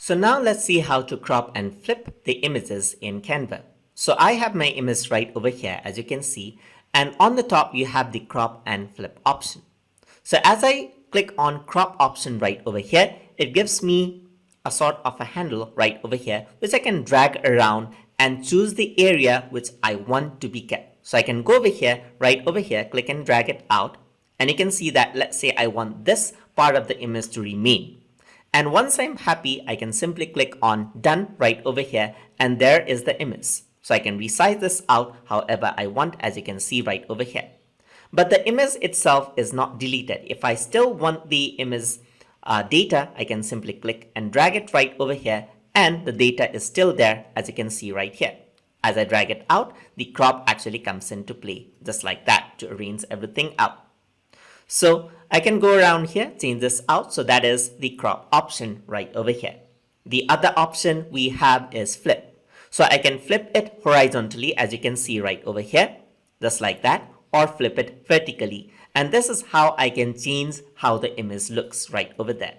So now let's see how to crop and flip the images in Canva. So I have my image right over here, as you can see, and on the top you have the crop and flip option. So as I click on crop option right over here, it gives me a sort of a handle right over here, which I can drag around and choose the area which I want to be kept. So I can go over here, right over here, click and drag it out, and you can see that, let's say I want this part of the image to remain. And once I'm happy, I can simply click on done right over here, and there is the image. So I can resize this out however I want, as you can see right over here. But the image itself is not deleted. If I still want the image data, I can simply click and drag it right over here, and the data is still there, as you can see right here. As I drag it out, the crop actually comes into play, just like that, to arrange everything out. So I can go around here, change this out. So that is the crop option right over here. The other option we have is flip. So I can flip it horizontally, as you can see right over here, just like that, or flip it vertically. And this is how I can change how the image looks right over there.